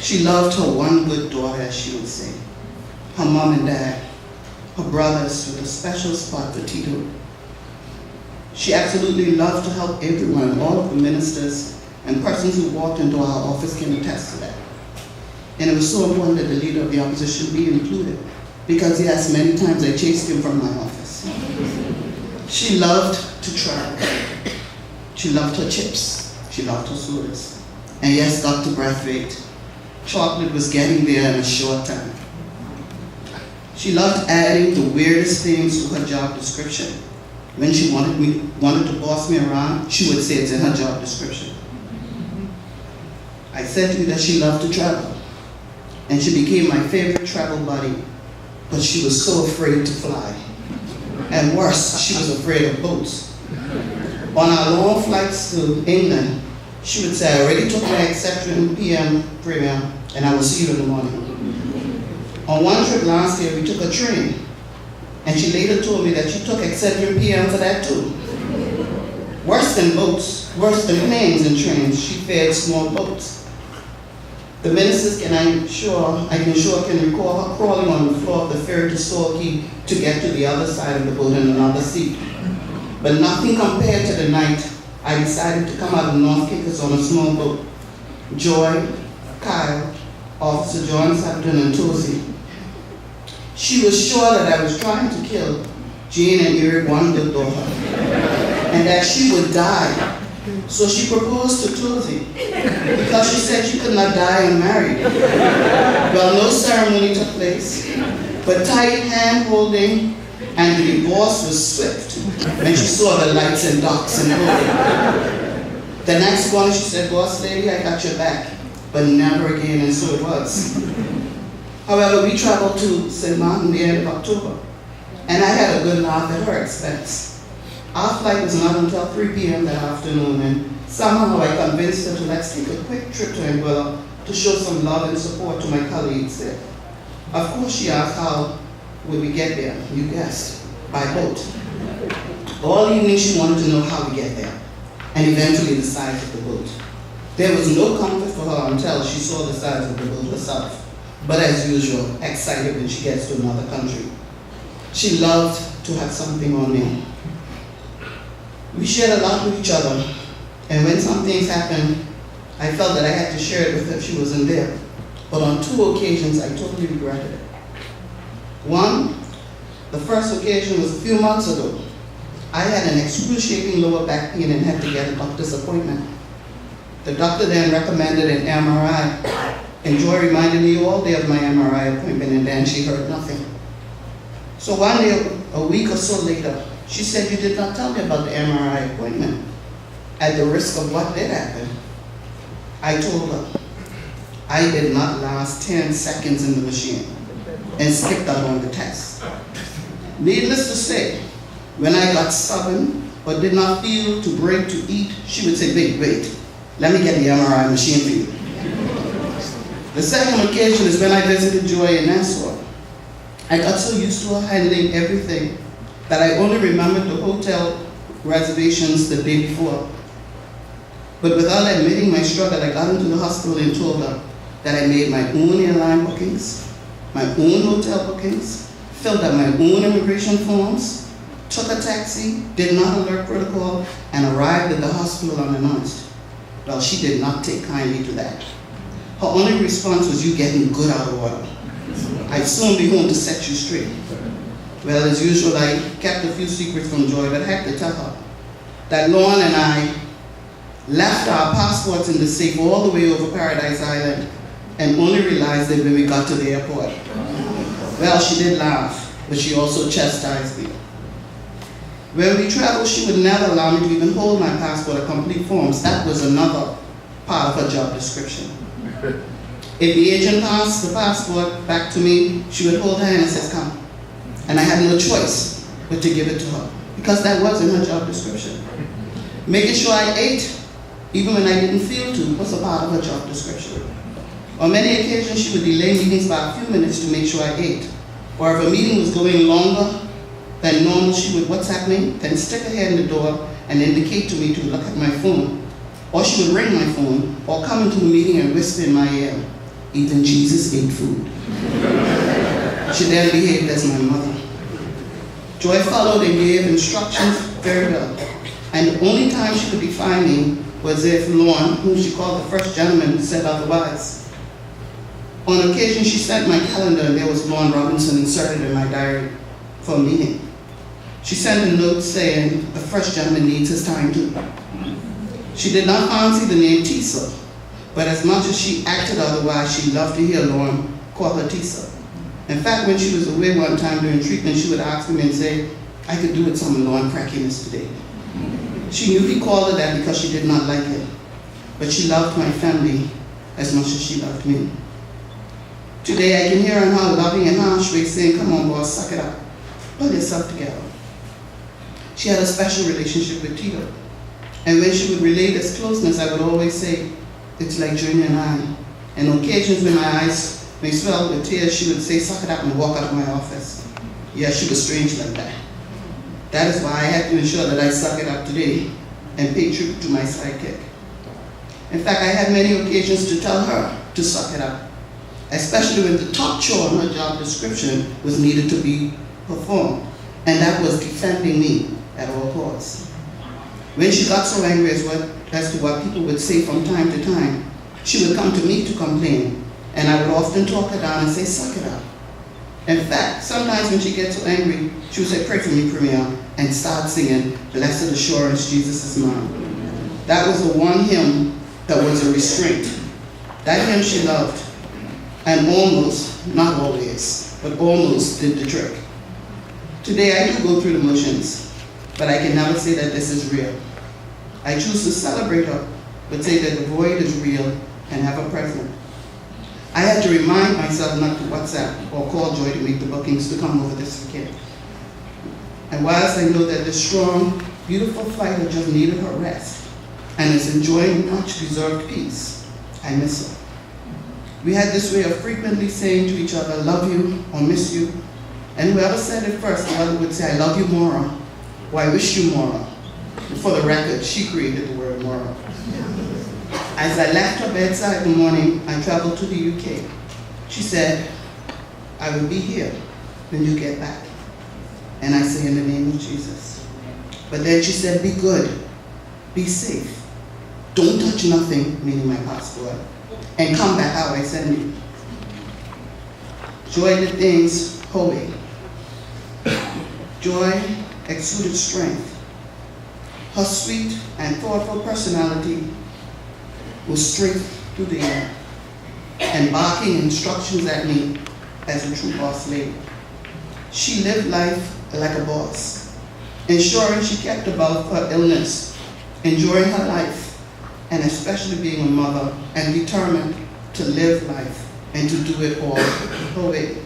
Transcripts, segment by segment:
She loved her one good daughter, as she would say, her mom and dad, her brothers with a special spot for Tito. She absolutely loved to help everyone. All of the ministers and persons who walked into our office can attest to that. And it was so important that the leader of the opposition be included, because yes, many times I chased him from my office. She loved to travel. She loved her chips. She loved her sodas. And yes, Dr. Brathwaite, chocolate was getting there in a short time. She loved adding the weirdest things to her job description. When she wanted to boss me around, she would say it's in her job description. I said to you that she loved to travel, and she became my favorite travel buddy, but she was so afraid to fly. And worse, she was afraid of boats. On our long flights to England, she would say, I already took my Exception PM premium, and I will see you in the morning. On one trip last year, we took a train, and she later told me that she took Excedrin PM for that too. Worse than boats, worse than planes and trains, she fared small boats. The ministers can recall her crawling on the floor of the ferry to Sorky to get to the other side of the boat in another seat. But nothing compared to the night I decided to come out of North Kickers on a small boat. Joy, Kyle, Officer John Sutton, and Tosie. She was sure that I was trying to kill Jane and Eric, one good daughter, and that she would die. So she proposed to Tosie, because she said she could not die unmarried. Well, no ceremony took place, but tight hand-holding, and the divorce was swift when she saw the lights and docks and boating. The next morning she said, boss lady, I got your back, but never again, and so it was. However, we traveled to St. Martin the end of October, and I had a good laugh at her expense. Our flight was not until 3 p.m. that afternoon, and somehow I convinced her to let's take a quick trip to Anguilla to show some love and support to my colleagues there. Of course, she asked how would we get there. You guessed, by boat. All evening she wanted to know how we get there, and eventually the size of the boat. There was no comfort for her until she saw the size of the boat herself, but as usual, excited when she gets to another country. She loved to have something on me. We shared a lot with each other, and when some things happened, I felt that I had to share it with her if she wasn't there. But on 2 occasions, I totally regretted it. One, the first occasion was a few months ago. I had an excruciating lower back pain and had to get a doctor's appointment. The doctor then recommended an MRI, and Joy reminded me all day of my MRI appointment, and then she heard nothing. So one day, a week or so later, she said, you did not tell me about the MRI appointment. At the risk of what did happen, I told her I did not last 10 seconds in the machine and skipped out on the test. Needless to say, when I got stubborn or did not feel to break to eat, she would say, wait, let me get the MRI machine for you. The second occasion is when I visited Joy in Nassau. I got so used to her handling everything that I only remembered the hotel reservations the day before. But without admitting my struggle, I got into the hospital and told her that I made my own airline bookings, my own hotel bookings, filled out my own immigration forms, took a taxi, did not alert protocol, and arrived at the hospital unannounced. Well, she did not take kindly to that. Her only response was, you getting good out of order. I'd soon be home to set you straight. Well, as usual, I kept a few secrets from Joy, but I had to tell her that Lauren and I left our passports in the safe all the way over Paradise Island and only realized it when we got to the airport. Well, she did laugh, but she also chastised me. When we traveled, she would never allow me to even hold my passport or complete forms. That was another part of her job description. If the agent passed the passport back to me, she would hold her hand and say, come. And I had no choice but to give it to her, because that was in her job description. Making sure I ate, even when I didn't feel to, was a part of her job description. On many occasions, she would delay meetings by a few minutes to make sure I ate. Or if a meeting was going longer than normal, she would, what's happening? Then stick her head in the door and indicate to me to look at my phone. Or she would ring my phone, or come into the meeting and whisper in my ear, even Jesus ate food. She then behaved as my mother. Joy followed and gave instructions very well. And the only time she could defy me was if Lorne, whom she called the first gentleman, said otherwise. On occasion, she sent my calendar and there was Lorne Robinson inserted in my diary for a meeting. She sent a note saying the first gentleman needs his time too. She did not fancy the name Tissa, but as much as she acted otherwise, she loved to hear Lorne call her Tissa. In fact, when she was away one time during treatment, she would ask me and say, I could do with some Lorne crackiness today. She knew he called her that because she did not like it, but she loved my family as much as she loved me. Today I can hear her in her loving and harsh way saying, come on boss, suck it up, pull yourself together. She had a special relationship with Tito, and when she would relate this closeness, I would always say, it's like Junior and I. And on occasions when my eyes may swell with tears, she would say, suck it up, and walk out of my office. Yes, she was strange like that. That is why I had to ensure that I suck it up today and pay tribute to my sidekick. In fact, I had many occasions to tell her to suck it up, especially when the top chore on her job description was needed to be performed, and that was defending me at all costs. When she got so angry as to what people would say from time to time, she would come to me to complain, and I would often talk her down and say, suck it up. In fact, sometimes when she gets so angry, she would say, pray for me, Premier, and start singing, Blessed Assurance, Jesus is mine. That was the one hymn that was a restraint. That hymn she loved, and almost, not always, but almost did the trick. Today I do go through the motions, but I can never say that this is real. I choose to celebrate her, but say that the void is real and have a present. I had to remind myself not to WhatsApp or call Joy to make the bookings to come over this weekend. And whilst I know that this strong, beautiful fighter just needed her rest and is enjoying much deserved peace, I miss her. We had this way of frequently saying to each other, love you or miss you. And whoever said it first, the other would say, I love you, Maura, or I wish you, Maura. For the record, she created the word Maura. As I left her bedside in the morning, I traveled to the UK. She said, I will be here when you get back. And I say, in the name of Jesus. But then she said, be good, be safe. Don't touch nothing, meaning my passport, and come back how I send you. Joy did things her way. Joy exuded strength. Her sweet and thoughtful personality was straight through the air and barking instructions at me as a true boss lady. She lived life like a boss, ensuring she kept above her illness, enjoying her life, and especially being a mother and determined to live life and to do it all her way.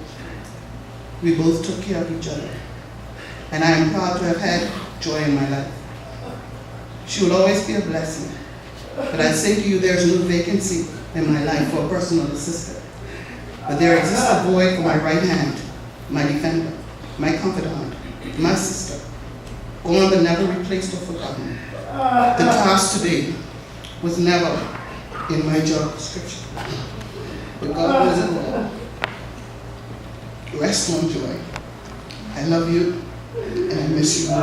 We both took care of each other, and I am proud to have had Joy in my life. She will always be a blessing. But I say to you, there is no vacancy in my life for a personal assistant. But there exists a void for my right hand, my defender, my confidant, my sister, gone but never replaced or forgotten. The task today was never in my job description. But God was it all. Rest on Joy. I love you, and I miss you more.